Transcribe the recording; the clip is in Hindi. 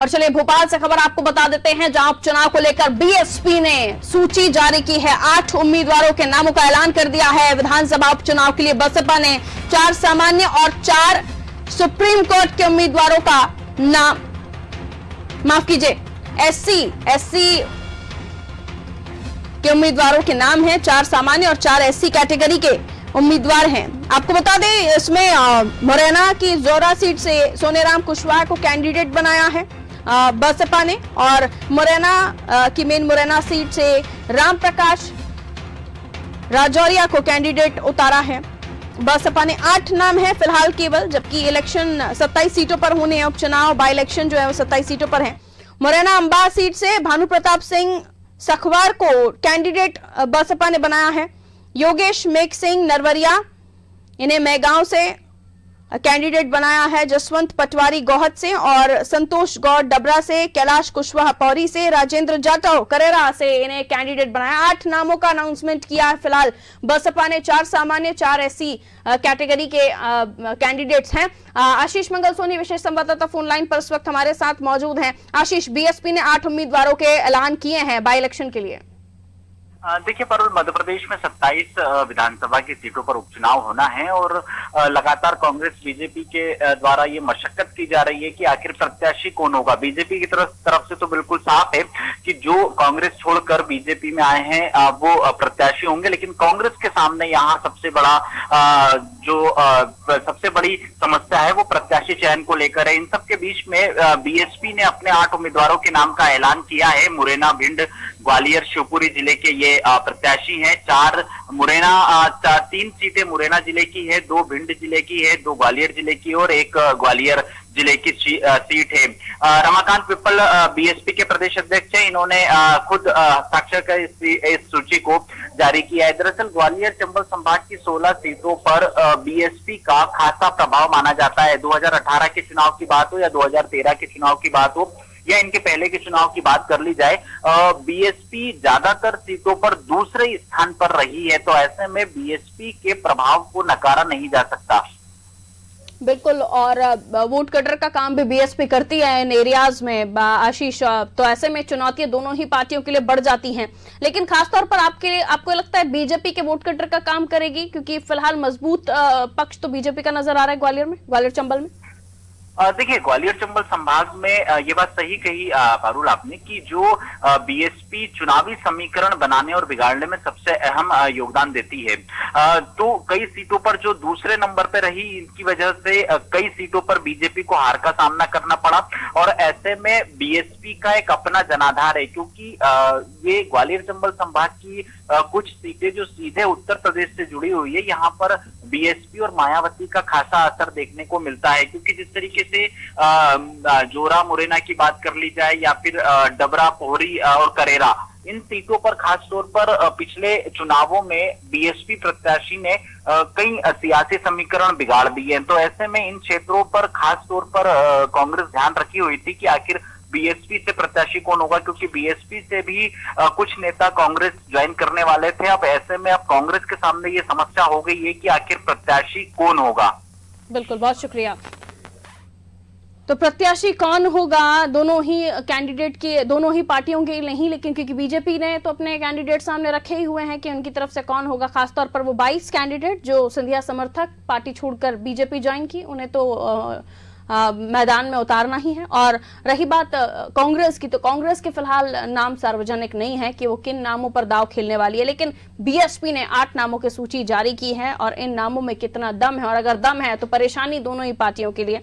और चलिए भोपाल से खबर आपको बता देते हैं, जहां उपचुनाव को लेकर बीएसपी ने सूची जारी की है। 8 उम्मीदवारों के नामों का ऐलान कर दिया है। विधानसभा उपचुनाव के लिए बसपा ने 4 सामान्य और 4 सुप्रीम कोर्ट के उम्मीदवारों का नाम, माफ कीजिए, एससी के उम्मीदवारों के नाम हैं। 4 सामान्य और 4 एससी कैटेगरी के उम्मीदवार हैं। आपको बता दें, इसमें मुरैना की जोरा सीट से सोनेराम कुशवाहा को कैंडिडेट बनाया है बसपा ने, और मुरैना की मेन मुरैना सीट से राम प्रकाश राजौरिया को कैंडिडेट उतारा है। बसपा ने 8 नाम है फिलहाल केवल, जबकि इलेक्शन 27 सीटों पर होने हैं। उपचुनाव बाई इलेक्शन जो है वो 27 सीटों पर है। मुरैना अंबा सीट से भानु प्रताप सिंह सखवार को कैंडिडेट बसपा ने बनाया है। योगेश मेघ सिंह नरवरिया, इन्हें मैगांव से कैंडिडेट बनाया है। जसवंत पटवारी गोहद से और संतोष गौड़ डबरा से, कैलाश कुशवाहा पौरी से, राजेंद्र जाटव करेरा से इन्हें कैंडिडेट बनाया। 8 नामों का अनाउंसमेंट किया है फिलहाल बसपा ने। 4 सामान्य 4 एससी कैटेगरी के कैंडिडेट्स हैं। आशीष मंगल सोनी विशेष संवाददाता फोन लाइन पर इस वक्त हमारे साथ मौजूद हैं। आशीष, बीएसपी ने 8 उम्मीदवारों के ऐलान किए हैं बाई इलेक्शन के लिए। देखिए पारुल, मध्य प्रदेश में 27 विधानसभा की सीटों पर उपचुनाव होना है और लगातार कांग्रेस बीजेपी के द्वारा ये मशक्कत की जा रही है कि आखिर प्रत्याशी कौन होगा। बीजेपी की तरफ से तो बिल्कुल साफ है कि जो कांग्रेस छोड़कर बीजेपी में आए हैं वो प्रत्याशी होंगे, लेकिन कांग्रेस के सामने यहाँ सबसे बड़ी समस्या है वो प्रत्याशी चयन को लेकर है। इन सब के बीच में बीएसपी ने अपने 8 उम्मीदवारों के नाम का ऐलान किया है। मुरैना, भिंड, ग्वालियर, शिवपुरी जिले के ये प्रत्याशी हैं। 3 सीटें मुरैना जिले की है, 2 भिंड जिले की है, 2 ग्वालियर जिले की और 1 ग्वालियर जिले की सीट है। रमाकांत पिप्पल बीएसपी के प्रदेश अध्यक्ष हैं। इन्होंने खुद हस्ताक्षर कर इस सूची को जारी किया है। दरअसल ग्वालियर चंबल संभाग की 16 सीटों पर बीएसपी का खासा प्रभाव माना जाता है। 2018 के चुनाव की बात हो या 2013 के चुनाव की बात हो या इनके पहले के चुनाव की बात कर ली जाए, बीएसपी ज्यादातर सीटों पर दूसरे स्थान पर रही है। तो ऐसे में बीएसपी के प्रभाव को नकारा नहीं जा सकता। बिल्कुल, और वोट कटर का काम भी बीएसपी करती है इन एरियाज में आशीष। तो ऐसे में चुनौतियां दोनों ही पार्टियों के लिए बढ़ जाती हैं, लेकिन खासतौर पर आपको लगता है बीजेपी के वोट कटर का काम करेगी, क्योंकि फिलहाल मजबूत पक्ष तो बीजेपी का नजर आ रहा है ग्वालियर चंबल में। देखिए, ग्वालियर चंबल संभाग में ये बात सही कही पारुल आपने कि जो बीएसपी चुनावी समीकरण बनाने और बिगाड़ने में सबसे अहम योगदान देती है। तो कई सीटों पर जो दूसरे नंबर पे रही, इनकी वजह से कई सीटों पर बीजेपी को हार का सामना करना पड़ा और ऐसे में बीएसपी का एक अपना जनाधार है, क्योंकि ये ग्वालियर चंबल संभाग की कुछ सीटें जो सीधे उत्तर प्रदेश से जुड़ी हुई है, यहाँ पर बीएसपी और मायावती का खासा असर देखने को मिलता है। क्योंकि जिस तरीके से जोरा मुरैना की बात कर ली जाए या फिर डबरा, पोहरी और करेरा, इन सीटों पर खास तौर पर पिछले चुनावों में बीएसपी प्रत्याशी ने कई सियासी समीकरण बिगाड़ दिए। तो ऐसे में इन क्षेत्रों पर खास तौर पर कांग्रेस ध्यान रखी हुई थी कि आखिर बीएसपी से प्रत्याशी कौन होगा, क्योंकि बीएसपी से भी कुछ नेता कांग्रेस ज्वाइन करने वाले थे। अब ऐसे में अब कांग्रेस के सामने ये समस्या हो गई है कि आखिर प्रत्याशी कौन होगा। बिल्कुल, बहुत शुक्रिया। तो प्रत्याशी कौन होगा, दोनों ही कैंडिडेट के, दोनों ही पार्टियों के नहीं, लेकिन क्योंकि बीजेपी ने तो अपने कैंडिडेट सामने रखे ही हुए हैं कि उनकी तरफ से कौन होगा। खासतौर पर वो 22 कैंडिडेट जो सिंधिया समर्थक पार्टी छोड़कर बीजेपी ज्वाइन की, उन्हें तो मैदान में उतारना ही है। और रही बात कांग्रेस की, तो कांग्रेस के फिलहाल नाम सार्वजनिक नहीं है कि वो किन नामों पर दांव खेलने वाली है, लेकिन बीएसपी ने 8 नामों की सूची जारी की है और इन नामों में कितना दम है, और अगर दम है तो परेशानी दोनों ही पार्टियों के लिए